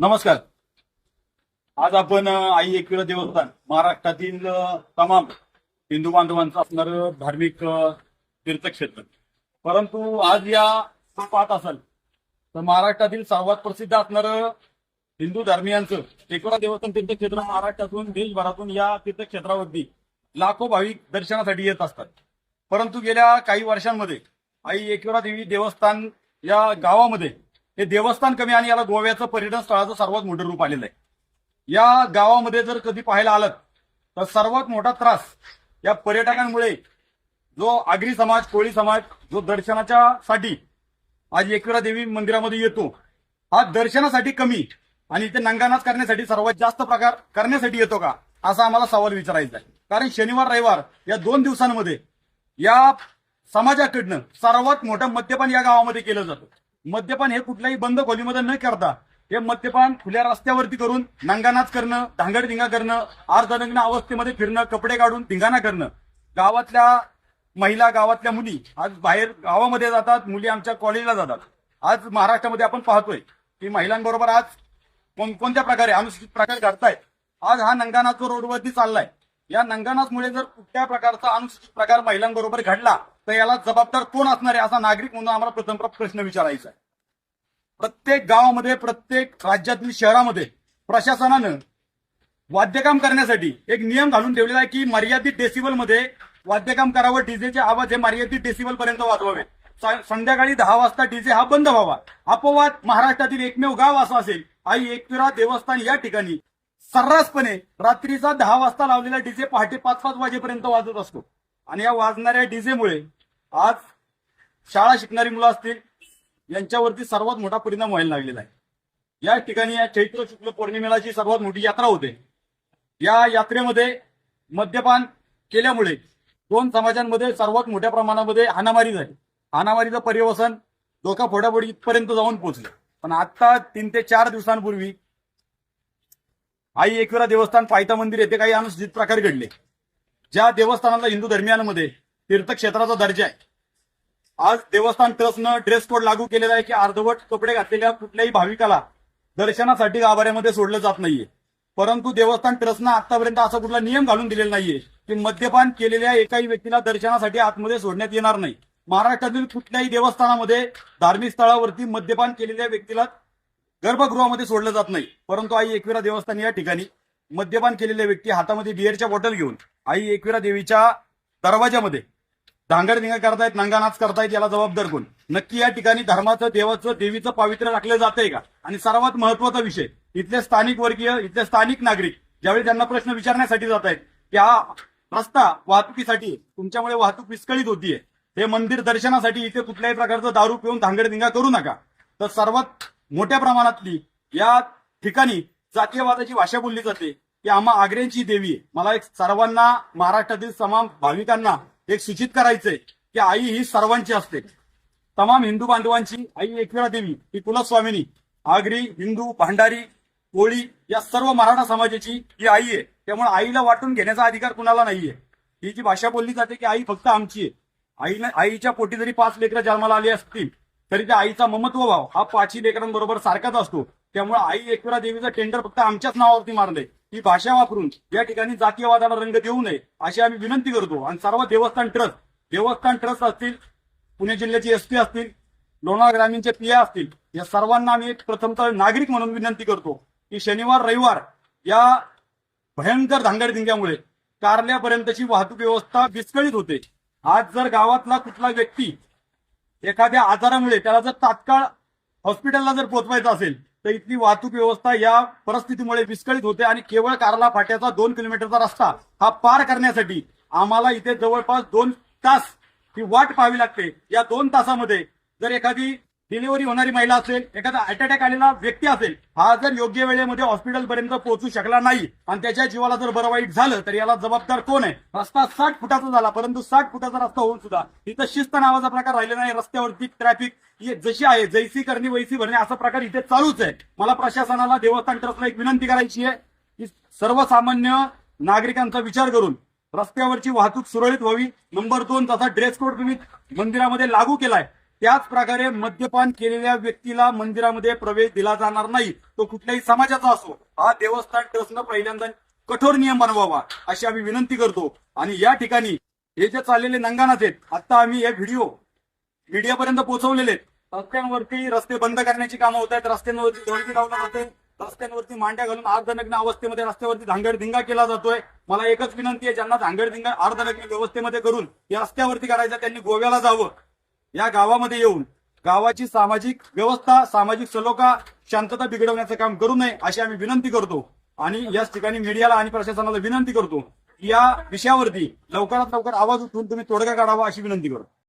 नमस्कार. आज आपण आई एकविरा देवस्थान महाराष्ट्रातील तमाम हिंदू बांधवांचं असणारं धार्मिक तीर्थक्षेत्र. परंतु आज या पाहत असाल तर महाराष्ट्रातील सर्वात प्रसिद्ध असणारं हिंदू धर्मियांचं एकविरा देवस्थान तीर्थक्षेत्र महाराष्ट्रातून देशभरातून या तीर्थक्षेत्रावरती लाखो भाविक दर्शनासाठी येत असतात. परंतु गेल्या काही वर्षांमध्ये आई एकविरा देवी देवस्थान या गावामध्ये हे देवस्थान कमी आणि याला गोव्याचं पर्यटन स्थळाचं सर्वात मोठं रूप आलेलं आहे. या गावामध्ये जर कधी पाहायला आलं तर सर्वात मोठा त्रास या पर्यटकांमुळे जो आगरी समाज कोळी समाज जो दर्शनाच्या साठी आज एकविरा देवी मंदिरामध्ये येतो, हा दर्शनासाठी कमी आणि इथे नंगानाच करण्यासाठी सर्वात जास्त प्रकार करण्यासाठी येतो का, असा आम्हाला सवाल विचारायचा आहे. कारण शनिवार रविवार या 2 दिवसांमध्ये या समाजाकडनं सर्वात मोठं मद्यपान या गावामध्ये केलं जातं. मद्यपान हे कुठल्याही बंद खोलीमध्ये न करता हे मद्यपान खुल्या रस्त्यावरती करून नंगानाच करणं, धांगडधिंगा करणं, अर्धनग्न अवस्थेमध्ये फिरणं, कपडे काढून धिंगाणा करणं. गावातल्या महिला गावातल्या मुली आज बाहेर गावामध्ये जातात, मुली आमच्या कॉलेजला जातात. आज महाराष्ट्रामध्ये आपण पाहतोय की महिलांबरोबर आज कोणकोणत्या प्रकारे अनुचित प्रकार घडतायत. आज हा नंगानाच जो रोडवरती चाललाय, या नंगानाचमुळे जर कुठल्या प्रकारचा अनुचित प्रकार महिलांबरोबर घडला तर याला जबाबदार कोण असणार आहे, असा नागरिक म्हणून आम्हाला प्रथम प्रश्न विचारायचा आहे. प्रत्येक गावामध्ये प्रत्येक राज्यातील शहरामध्ये प्रशासनानं वाद्यकाम करण्यासाठी एक नियम घालून ठेवलेला आहे की मर्यादित डेसिबलमध्ये वाद्यकाम करावं. डीजेचे आवाज हे मर्यादित डेसिबल पर्यंत वाजवावे. संध्याकाळी 10 वाजता डीजे हा बंद व्हावा. अपवाद महाराष्ट्रातील एकमेव गाव असं असेल आई एकविरा देवस्थान या ठिकाणी सर्रासपणे रात्रीचा 10 वाजता लावलेला डीजे पहाटे 5-5 वाजेपर्यंत वाजत असतो. आणि या वाजणाऱ्या डीजेमुळे आज शाळा शिकणारी मुलं असतील यांच्यावरती सर्वात मोठा परिणाम व्हायला लागलेला आहे. या ठिकाणी या चैत्र शुक्ल पौर्णिमेलाची सर्वात मोठी यात्रा होते. या यात्रेमध्ये मद्यपान केल्यामुळे 2 समाजांमध्ये सर्वात मोठ्या प्रमाणामध्ये हाणामारी झाली. हाणामारीचं पर्यवसन डोका फोडाफोडी इथपर्यंत जाऊन पोहोचलं. पण आता 3 ते 4 दिवसांपूर्वी आई एकविरा देवस्थान पायथा मंदिर येथे काही अनुचित प्रकार घडले. ज्या देवस्थानाला हिंदू धर्मियांमध्ये तीर्थक्षेत्राचा दर्जा आहे, आज देवस्थान ट्रस्टनं ड्रेस कोड लागू केलेला आहे की अर्धवट कपडे घातलेल्या कुठल्याही भाविकाला दर्शनासाठी गाभाऱ्यामध्ये सोडलं जात नाहीये. परंतु देवस्थान ट्रस्टनं आतापर्यंत असा कुठला नियम घालून दिलेला नाहीये की मद्यपान केलेल्या एकाही व्यक्तीला दर्शनासाठी आतमध्ये सोडण्यात येणार नाही. महाराष्ट्रातील कुठल्याही देवस्थानामध्ये धार्मिक स्थळावरती मद्यपान केलेल्या व्यक्तीला गर्भगृहामध्ये सोडलं जात नाही. परंतु आई एकविरा देवस्थान या ठिकाणी मद्यपान केलेले व्यक्ती हातामध्ये बिअरच्या बॉटल घेऊन आई एकविरा देवीच्या दरवाजामध्ये धांगडधिंगा करतायत, नंगानाच करतायत. याला जबाबदार कोण? नक्की या ठिकाणी धर्माचं, देवाचं, देवीचं पावित्र्य राखलं जातंय का? आणि सर्वात महत्वाचा विषय, इथले स्थानिक वर्गीय, इथले स्थानिक नागरिक ज्यावेळी त्यांना प्रश्न विचारण्यासाठी जात आहेत की हा रस्ता वाहतुकीसाठी, तुमच्यामुळे वाहतूक विस्कळीत होतीये, हे मंदिर दर्शनासाठी इथे कुठल्याही प्रकारचं दारू पिऊन धांगडधिंगा करू नका, तर सर्वात मोठ्या प्रमाणातली या ठिकाणी जातीयवादाची भाषा बोलली जाते की आम्हा आग्र्यांची देवी आहे. मला एक सर्वांना, महाराष्ट्रातील तमाम भाविकांना एक सूचित करायचंय की आई ही सर्वांची असते. तमाम हिंदू बांधवांची आई एकविरा देवी ही कुलस्वामिनी, आगरी, हिंदू, भांडारी, कोळी या सर्व मराठा समाजाची ही आई आहे. त्यामुळे आईला वाटून घेण्याचा अधिकार कुणाला नाहीये. ही जी भाषा बोलली जाते की आई फक्त आमची आहे. आईच्या पोटी जरी 5 लेकरं जन्माला आली असतील तरी त्या आईचा ममत्व भाव हा 5 लेकरांबरोबर सारखाच असतो. त्यामुळे आई एकविरा देवीचं टेंडर फक्त आमच्याच नावावरती मारलंय. ही भाषा वापरून या ठिकाणी जातीयवादाला रंग देऊ नये अशी आम्ही विनंती करतो. आणि सर्व देवस्थान ट्रस्ट असतील, पुणे जिल्ह्याची एसपी असतील, लोणावळा ग्रामीणचे पीए असतील, या सर्वांना आम्ही प्रथमतः नागरिक म्हणून विनंती करतो की शनिवार रविवार या भयंकर धांगडधिंग्यामुळे कारल्यापर्यंतची वाहतूक व्यवस्था विस्कळीत होते. आज जर गावातला कुठला व्यक्ती एखाद्या आजारामुळे त्याला जर तात्काळ हॉस्पिटलला जर पोहोचवायचं असेल तर इथली वाहतूक व्यवस्था या परिस्थितीमुळे विस्कळीत होते. आणि केवळ कारला फाट्याचा 2 किलोमीटरचा रस्ता हा पार करण्यासाठी आम्हाला इथे जवळपास 2 तास ही वाट पाहावी लागते. या 2 तासामध्ये जर एखादी डिलिव्हरी होणारी महिला असेल, एखादा हार्ट अटॅक आलेला व्यक्ती असेल, हा जर योग्य वेळेमध्ये हॉस्पिटलपर्यंत पोहोचू शकला नाही आणि त्याच्या जीवाला जर बरं वाईट झालं तर याला जबाबदार कोण आहे? रस्ता 60 फुटाचा झाला, परंतु 60 फुटाचा रस्ता होऊन सुद्धा इथं शिस्त नावाचा प्रकार राहिलेला नाही. रस्त्यावरती ट्रॅफिक जशी आहे, जैसी करणी वैसी भरणे असा प्रकार इथे चालूच आहे. मला प्रशासनाला, देवस्थान ट्रस्टला एक विनंती करायची आहे की सर्वसामान्य नागरिकांचा विचार करून रस्त्यावरची वाहतूक सुरळीत व्हावी. नंबर 2, तसा ड्रेस कोड तुम्ही मंदिरामध्ये लागू केलाय त्याच प्रकारे मद्यपान केलेल्या व्यक्तीला मंदिरामध्ये प्रवेश दिला जाणार नाही, तो कुठल्याही समाजाचा असो. हा देवस्थान ट्रस्टनं पहिल्यांदा कठोर नियम बनवावा अशी आम्ही विनंती करतो. आणि या ठिकाणी हे जे चाललेले नंगानाथ आहेत, आता आम्ही हे व्हिडिओ मीडियापर्यंत पोहोचवलेले आहेत. रस्त्यांवरती रस्ते बंद करण्याची कामं होत आहेत, रस्त्यांवरती दळवी लावलं जाते, रस्त्यांवरती मांड्या घालून अर्धनग्न अवस्थेमध्ये रस्त्यावरती धांगडधिंगा केला जातोय. मला एकच विनंती आहे, ज्यांना धांगडधिंगा अर्धनग्न व्यवस्थेमध्ये करून या रस्त्यावरती करायचं त्यांनी गोव्याला जावं. या गावामध्ये येऊन गावाची सामाजिक व्यवस्था, सामाजिक सलोखा, शांतता बिघडवण्याचं काम करू नये अशी आम्ही विनंती करतो. आणि याच ठिकाणी मीडियाला आणि प्रशासनाला विनंती करतो, या विषयावरती लवकरात लवकर आवाज उठवून तुम्ही तोडगा काढावा अशी विनंती करतो.